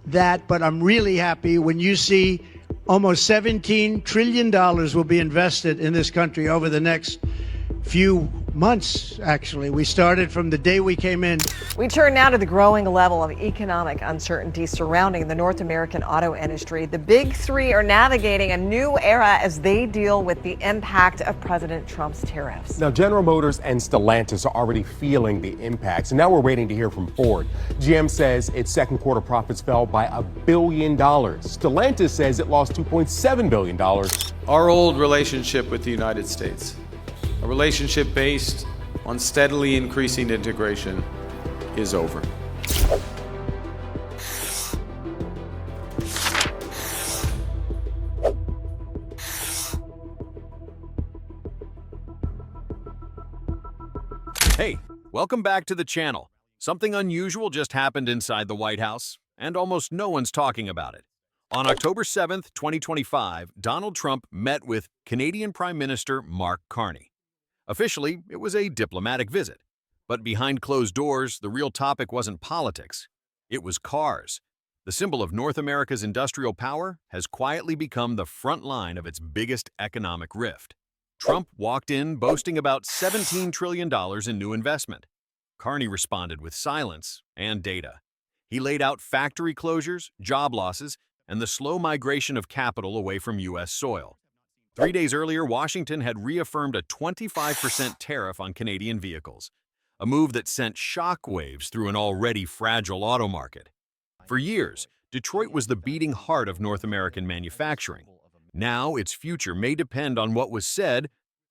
that, but I'm really happy when you see almost $17 trillion will be invested in this country over the next few months, actually. We started from the day we came in. We turn now to the growing level of economic uncertainty surrounding the North American auto industry. The big three are navigating a new era as they deal with the impact of President Trump's tariffs. Now, General Motors and Stellantis are already feeling the impacts, and now we're waiting to hear from Ford. GM says its second quarter profits fell by $1 billion. Stellantis says it lost $2.7 billion. Our old relationship with the United States, a relationship based on steadily increasing integration, is over. Hey, welcome back to the channel. Something unusual just happened inside the White House, and almost no one's talking about it. On October 7th, 2025, Donald Trump met with Canadian Prime Minister Mark Carney. Officially, it was a diplomatic visit. But behind closed doors, the real topic wasn't politics. It was cars. The symbol of North America's industrial power has quietly become the front line of its biggest economic rift. Trump walked in boasting about $17 trillion in new investment. Carney responded with silence and data. He laid out factory closures, job losses, and the slow migration of capital away from U.S. soil. 3 days earlier, Washington had reaffirmed a 25% tariff on Canadian vehicles, a move that sent shockwaves through an already fragile auto market. For years, Detroit was the beating heart of North American manufacturing. Now, its future may depend on what was said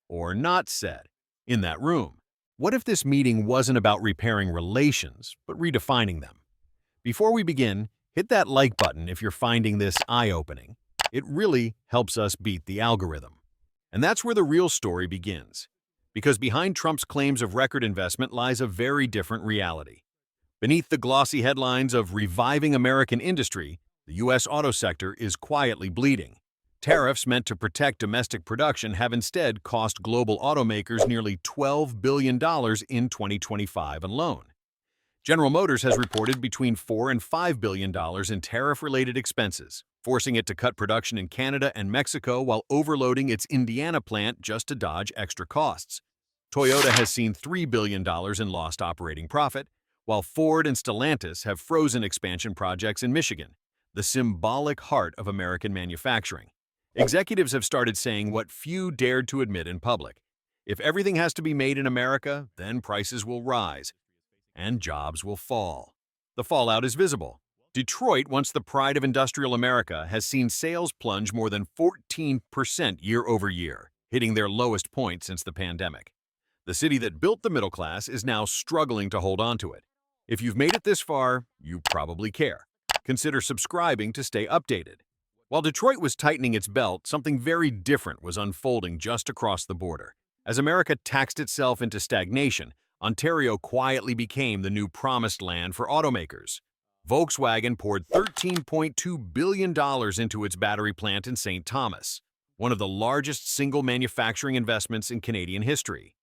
or not said in that room. What if this meeting wasn't about repairing relations, but redefining them? Before we begin, hit that like button if you're finding this eye-opening. It really helps us beat the algorithm. And that's where the real story begins. Because behind Trump's claims of record investment lies a very different reality. Beneath the glossy headlines of reviving American industry, the U.S. auto sector is quietly bleeding. Tariffs meant to protect domestic production have instead cost global automakers nearly $12 billion in 2025 alone. General Motors has reported between $4 and $5 billion in tariff-related expenses, forcing it to cut production in Canada and Mexico while overloading its Indiana plant just to dodge extra costs. Toyota has seen $3 billion in lost operating profit, while Ford and Stellantis have frozen expansion projects in Michigan, the symbolic heart of American manufacturing. Executives have started saying what few dared to admit in public. If everything has to be made in America, then prices will rise, and jobs will fall. The fallout is visible. Detroit, once the pride of industrial America, has seen sales plunge more than 14% year over year, hitting their lowest point since the pandemic. The city that built the middle class is now struggling to hold on to it. If you've made it this far, you probably care. Consider subscribing to stay updated. While Detroit was tightening its belt, something very different was unfolding just across the border. As America taxed itself into stagnation, Ontario quietly became the new promised land for automakers. Volkswagen poured $13.2 billion into its battery plant in St. Thomas, one of the largest single manufacturing investments in Canadian history.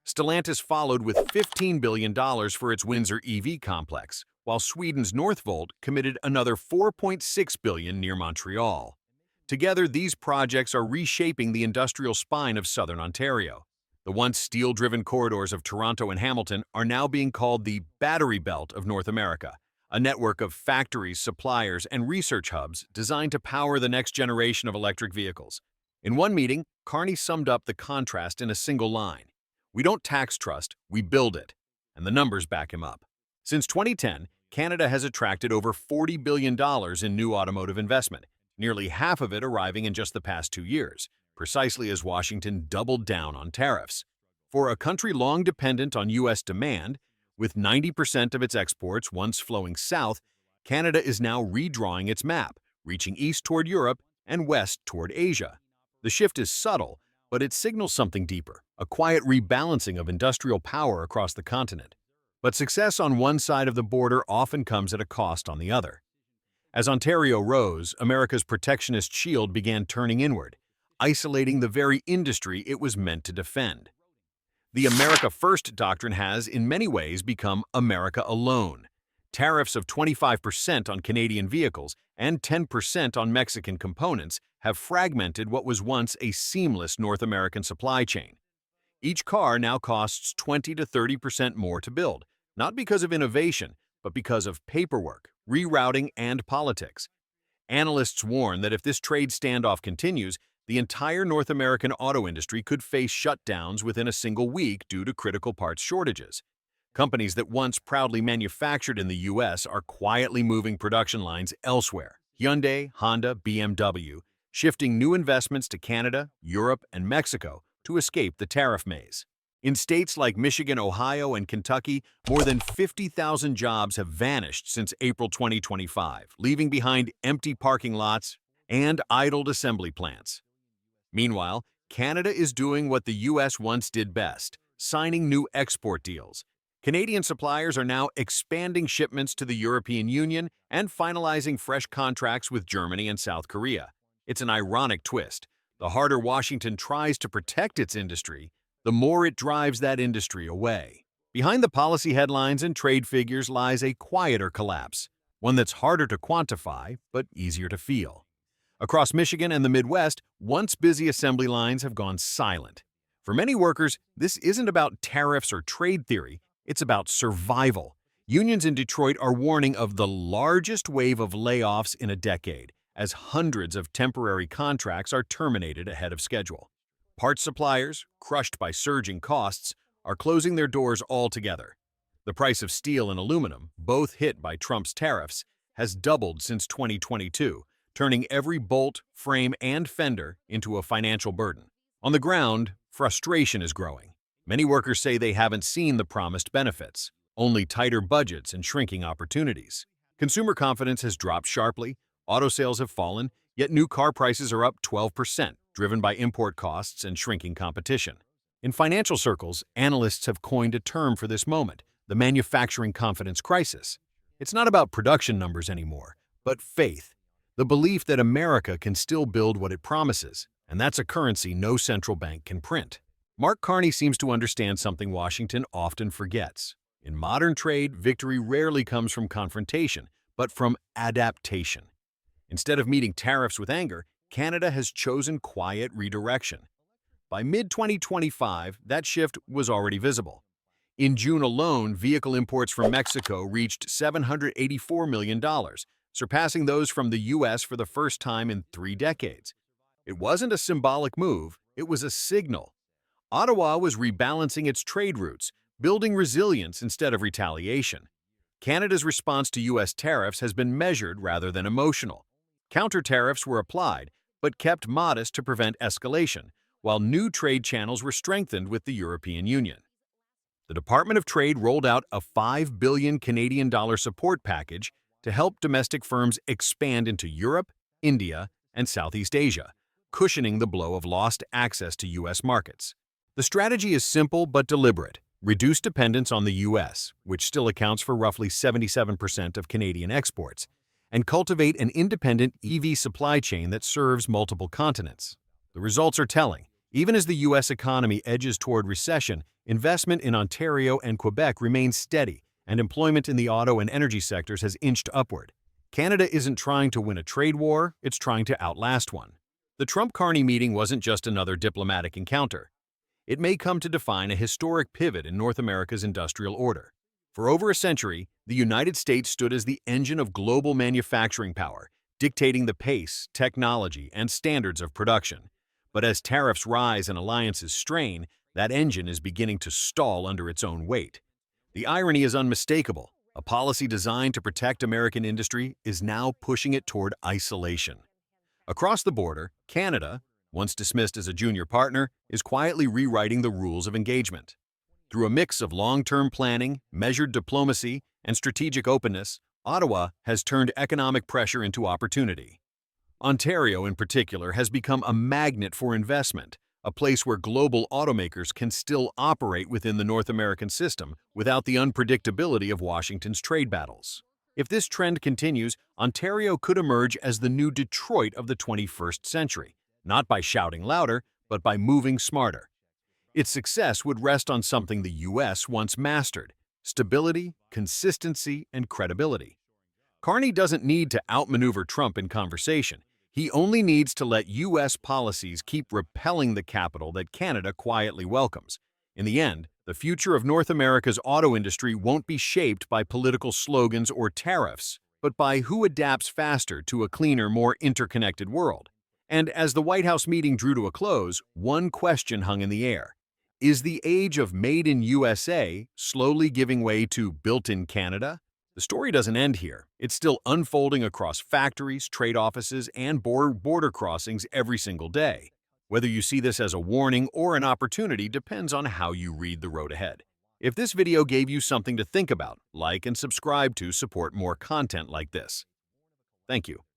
Stellantis followed with $15 billion for its Windsor EV complex, while Sweden's Northvolt committed another $4.6 billion near Montreal. Together, these projects are reshaping the industrial spine of southern Ontario. The once steel-driven corridors of Toronto and Hamilton are now being called the battery belt of North America, a network of factories, suppliers, and research hubs designed to power the next generation of electric vehicles. In one meeting, Carney summed up the contrast in a single line. "We don't tax trust, we build it." And the numbers back him up. Since 2010, Canada has attracted over $40 billion in new automotive investment, nearly half of it arriving in just the past 2 years, precisely as Washington doubled down on tariffs. For a country long dependent on U.S. demand, with 90% of its exports once flowing south, Canada is now redrawing its map, reaching east toward Europe and west toward Asia. The shift is subtle, but it signals something deeper, a quiet rebalancing of industrial power across the continent. But success on one side of the border often comes at a cost on the other. As Ontario rose, America's protectionist shield began turning inward, isolating the very industry it was meant to defend. The America First doctrine has, in many ways, become America alone. Tariffs of 25% on Canadian vehicles and 10% on Mexican components have fragmented what was once a seamless North American supply chain. Each car now costs 20 to 30% more to build, not because of innovation, but because of paperwork, rerouting, and politics. Analysts warn that if this trade standoff continues, the entire North American auto industry could face shutdowns within a single week due to critical parts shortages. Companies that once proudly manufactured in the U.S. are quietly moving production lines elsewhere. Hyundai, Honda, BMW, shifting new investments to Canada, Europe, and Mexico to escape the tariff maze. In states like Michigan, Ohio, and Kentucky, more than 50,000 jobs have vanished since April 2025, leaving behind empty parking lots and idled assembly plants. Meanwhile, Canada is doing what the U.S. once did best, signing new export deals. Canadian suppliers are now expanding shipments to the European Union and finalizing fresh contracts with Germany and South Korea. It's an ironic twist. The harder Washington tries to protect its industry, the more it drives that industry away. Behind the policy headlines and trade figures lies a quieter collapse, one that's harder to quantify but easier to feel. Across Michigan and the Midwest, once busy assembly lines have gone silent. For many workers, this isn't about tariffs or trade theory, it's about survival. Unions in Detroit are warning of the largest wave of layoffs in a decade, as hundreds of temporary contracts are terminated ahead of schedule. Parts suppliers, crushed by surging costs, are closing their doors altogether. The price of steel and aluminum, both hit by Trump's tariffs, has doubled since 2022, turning every bolt, frame, and fender into a financial burden. On the ground, frustration is growing. Many workers say they haven't seen the promised benefits, only tighter budgets and shrinking opportunities. Consumer confidence has dropped sharply, auto sales have fallen, yet new car prices are up 12%, driven by import costs and shrinking competition. In financial circles, analysts have coined a term for this moment, the manufacturing confidence crisis. It's not about production numbers anymore, but faith, the belief that America can still build what it promises, and that's a currency no central bank can print. Mark Carney seems to understand something Washington often forgets. In modern trade, victory rarely comes from confrontation, but from adaptation. Instead of meeting tariffs with anger, Canada has chosen quiet redirection. By mid-2025, that shift was already visible. In June alone, vehicle imports from Mexico reached $784 million, surpassing those from the U.S. for the first time in 3 decades. It wasn't a symbolic move, it was a signal. Ottawa was rebalancing its trade routes, building resilience instead of retaliation. Canada's response to U.S. tariffs has been measured rather than emotional. Counter-tariffs were applied, but kept modest to prevent escalation, while new trade channels were strengthened with the European Union. The Department of Trade rolled out a $5 billion Canadian support package to help domestic firms expand into Europe, India, and Southeast Asia, cushioning the blow of lost access to U.S. markets. The strategy is simple but deliberate. Reduce dependence on the U.S., which still accounts for roughly 77% of Canadian exports, and cultivate an independent EV supply chain that serves multiple continents. The results are telling. Even as the U.S. economy edges toward recession, investment in Ontario and Quebec remains steady, and employment in the auto and energy sectors has inched upward. Canada isn't trying to win a trade war, it's trying to outlast one. The Trump-Carney meeting wasn't just another diplomatic encounter. It may come to define a historic pivot in North America's industrial order. For over a century, the United States stood as the engine of global manufacturing power, dictating the pace, technology, and standards of production. But as tariffs rise and alliances strain, that engine is beginning to stall under its own weight. The irony is unmistakable. A policy designed to protect American industry is now pushing it toward isolation. Across the border, Canada, once dismissed as a junior partner, is quietly rewriting the rules of engagement. Through a mix of long-term planning, measured diplomacy, and strategic openness, Ottawa has turned economic pressure into opportunity. Ontario, in particular, has become a magnet for investment, a place where global automakers can still operate within the North American system without the unpredictability of Washington's trade battles. If this trend continues, Ontario could emerge as the new Detroit of the 21st century, not by shouting louder, but by moving smarter. Its success would rest on something the U.S. once mastered: stability, consistency, and credibility. Carney doesn't need to outmaneuver Trump in conversation. He only needs to let U.S. policies keep repelling the capital that Canada quietly welcomes. In the end, the future of North America's auto industry won't be shaped by political slogans or tariffs, but by who adapts faster to a cleaner, more interconnected world. And as the White House meeting drew to a close, one question hung in the air. Is the age of Made in USA slowly giving way to Built in Canada? The story doesn't end here. It's still unfolding across factories, trade offices, and border crossings every single day. Whether you see this as a warning or an opportunity depends on how you read the road ahead. If this video gave you something to think about, like and subscribe to support more content like this. Thank you.